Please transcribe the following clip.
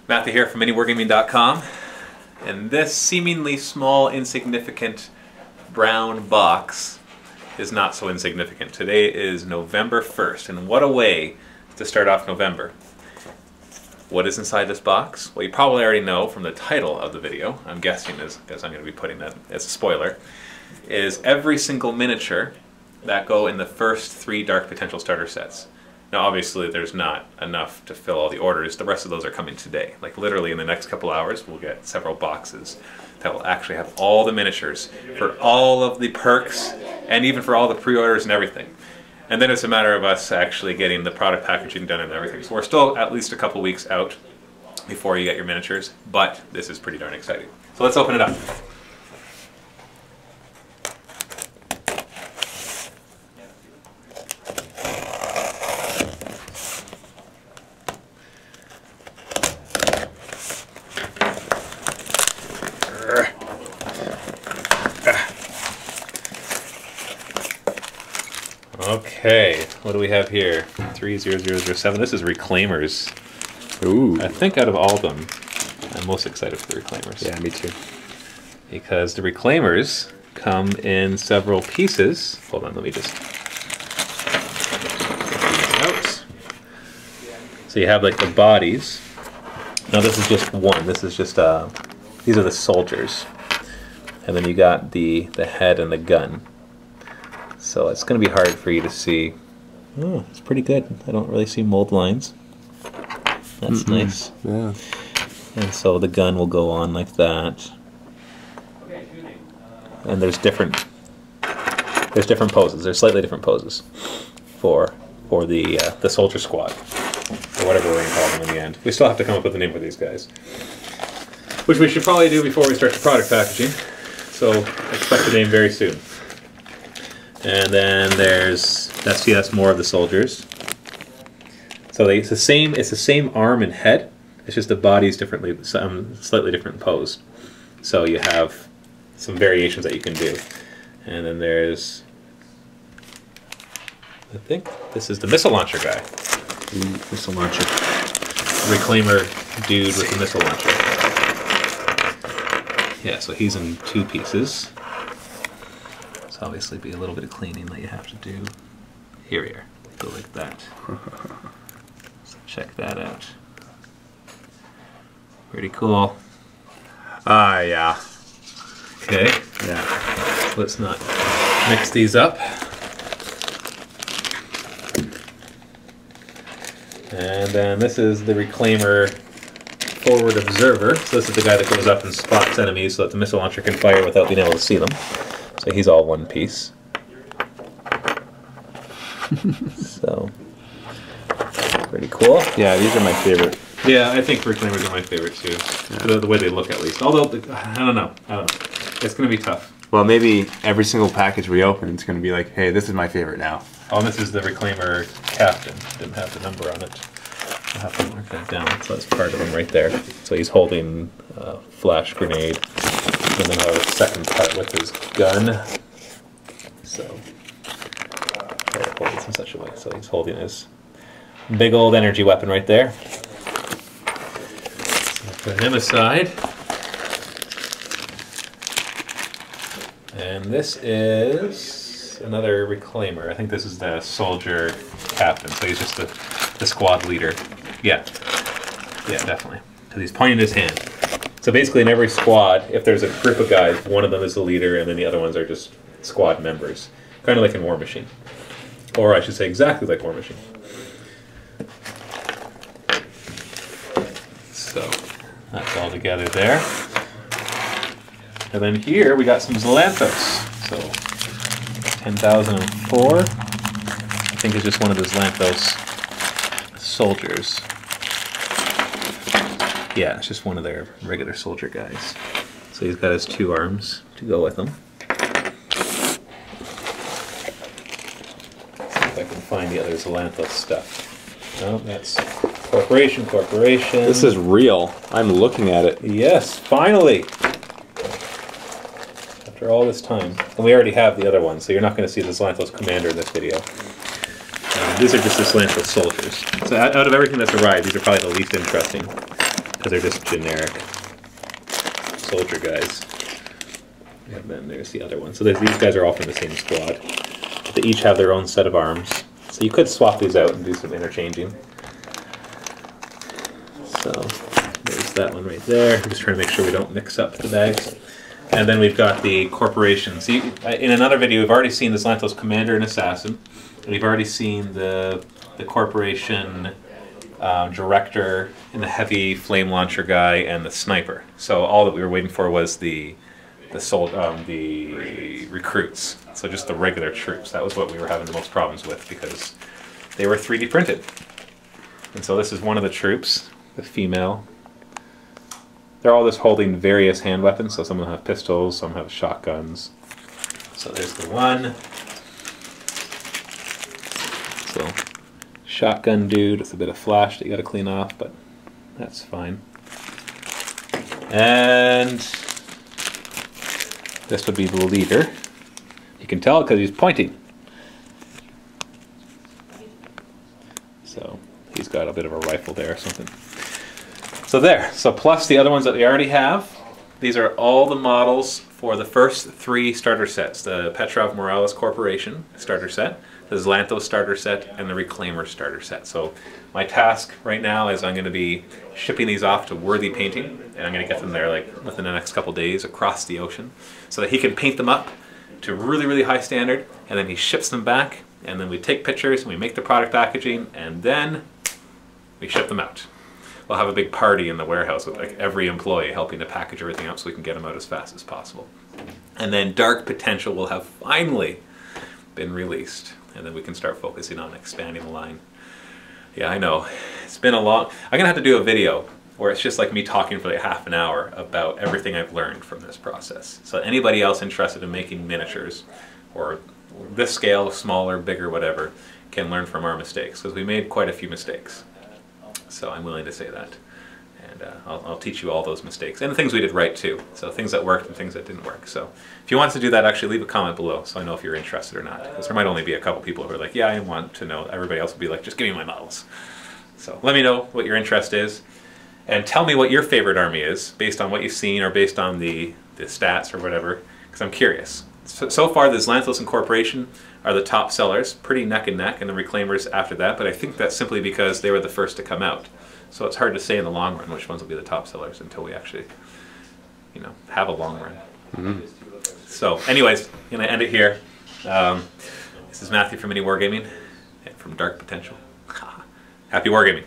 Matthew here from MiniWarGaming.com, and this seemingly small, insignificant brown box is not so insignificant. Today is November 1st, and what a way to start off November. What is inside this box? Well, you probably already know from the title of the video, I'm guessing, as I'm going to be putting that as a spoiler, is every single miniature that go in the first 3 Dark Potential starter sets. Now obviously there's not enough to fill all the orders. The rest of those are coming today. Like literally in the next couple hours we'll get several boxes that will actually have all the miniatures for all of the perks and even for all the pre-orders and everything. And then it's a matter of us actually getting the product packaging done and everything. So we're still at least a couple weeks out before you get your miniatures, but this is pretty darn exciting. So let's open it up. Okay, what do we have here? 30007. This is Reclaimers. Ooh. I think out of all of them, I'm most excited for the Reclaimers. Yeah, me too. Because the Reclaimers come in several pieces. Hold on, let me just get these out. So you have like the bodies. Now this is just one. This is just these are the soldiers, and then you got the head and the gun. So it's going to be hard for you to see. Oh, it's pretty good. I don't really see mold lines. That's nice. Yeah. And so the gun will go on like that. And there's different poses. There's slightly different poses for the soldier squad, or whatever we're going to call them in the end. We still have to come up with a name for these guys, which we should probably do before we start the product packaging. So expect a name very soon. And then that's more of the soldiers. So it's the same arm and head. It's just the body's slightly different pose. So you have some variations that you can do. And then there's, I think this is the missile launcher guy. Missile launcher. Reclaimer dude with the missile launcher. Yeah, so he's in 2 pieces. So obviously be a little bit of cleaning that you have to do. Here we are. Go like that. So check that out. Pretty cool. Yeah. Okay. Yeah. Let's not mix these up. And then this is the Reclaimer Forward Observer. So this is the guy that goes up and spots enemies so that the missile launcher can fire without being able to see them. So he's all one piece. So, pretty cool. Yeah, these are my favorite. Yeah, I think Reclaimers are my favorite too. Yeah. The way they look, at least. Although, I don't know. It's going to be tough. Well, maybe every single package we open, it's going to be like, hey, this is my favorite now. Oh, and this is the Reclaimer Captain. Didn't have the number on it. I'll have to mark that down. So that's part of him right there. So he's holding a flash grenade. And then I'll have a second part with his gun. So, I'll hold this in such a way. So he's holding his big old energy weapon right there. So put him aside. And this is another Reclaimer. I think this is the soldier captain. So he's just the squad leader. Yeah. Yeah, definitely. Because he's pointing his hand. So basically in every squad, if there's a group of guys, one of them is the leader and then the other ones are just squad members. Kind of like in War Machine. Or I should say exactly like War Machine. So that's all together there. And then here we got some Xylanthos. So 10,004. I think it's just one of the Xylanthos soldiers. Yeah, it's just one of their regular soldier guys. So he's got his 2 arms to go with him. See if I can find the other Xylanthos stuff. No, that's Corporation. This is real. I'm looking at it. Yes, finally! After all this time. And we already have the other one, so you're not going to see the Xylanthos Commander in this video. These are just the Xylanthos soldiers. So out of everything that's arrived, these are probably the least interesting. because they're just generic soldier guys. And then there's the other one. So these guys are all from the same squad. They each have their own set of arms. So you could swap these out and do some interchanging. So there's that one right there. I'm just trying to make sure we don't mix up the bags. And then we've got the corporation. So in another video, we've already seen the Zlantos Commander and Assassin. And we've already seen the corporation director and the heavy flame launcher guy and the sniper. So all that we were waiting for was the recruits. So just the regular troops. That was what we were having the most problems with because they were 3D printed. And so this is one of the troops, the female. They're all just holding various hand weapons. So some of them have pistols, some have shotguns. So there's the one. So shotgun dude with a bit of flash that you got to clean off, but that's fine. And this would be the leader. You can tell because he's pointing. So he's got a bit of a rifle there or something. So there. So plus the other ones that we already have. These are all the models for the first 3 starter sets. The Petrov Morales Corporation starter set, the Zlantos starter set, and the Reclaimer starter set. So my task right now is I'm going to be shipping these off to Worthy Painting, and I'm going to get them there like within the next couple days across the ocean so that he can paint them up to really, really high standard, and then he ships them back, and then we take pictures and we make the product packaging, and then we ship them out. We'll have a big party in the warehouse with like every employee helping to package everything up so we can get them out as fast as possible. And then Dark Potential will have finally been released, and then we can start focusing on expanding the line. Yeah, I know. It's been a long... I'm going to have to do a video where it's just like me talking for like half an hour about everything I've learned from this process. So anybody else interested in making miniatures, or this scale, smaller, bigger, whatever, can learn from our mistakes, because we made quite a few mistakes. So I'm willing to say that. And I'll teach you all those mistakes. And the things we did right too. So things that worked and things that didn't work. So if you want us to do that, actually leave a comment below so I know if you're interested or not. Because there might only be a couple people who are like, yeah, I want to know. Everybody else will be like, just give me my models. So let me know what your interest is. And tell me what your favorite army is based on what you've seen or based on the stats or whatever. Because I'm curious. So far, the Zlantos Incorporation are the top sellers, pretty neck and neck, and the Reclaimers after that, but I think that's simply because they were the first to come out. So it's hard to say in the long run which ones will be the top sellers until we actually, you know, have a long run. Mm-hmm. So anyways, I'm going to end it here. This is Matthew from MiniWarGaming and from Dark Potential. Happy wargaming.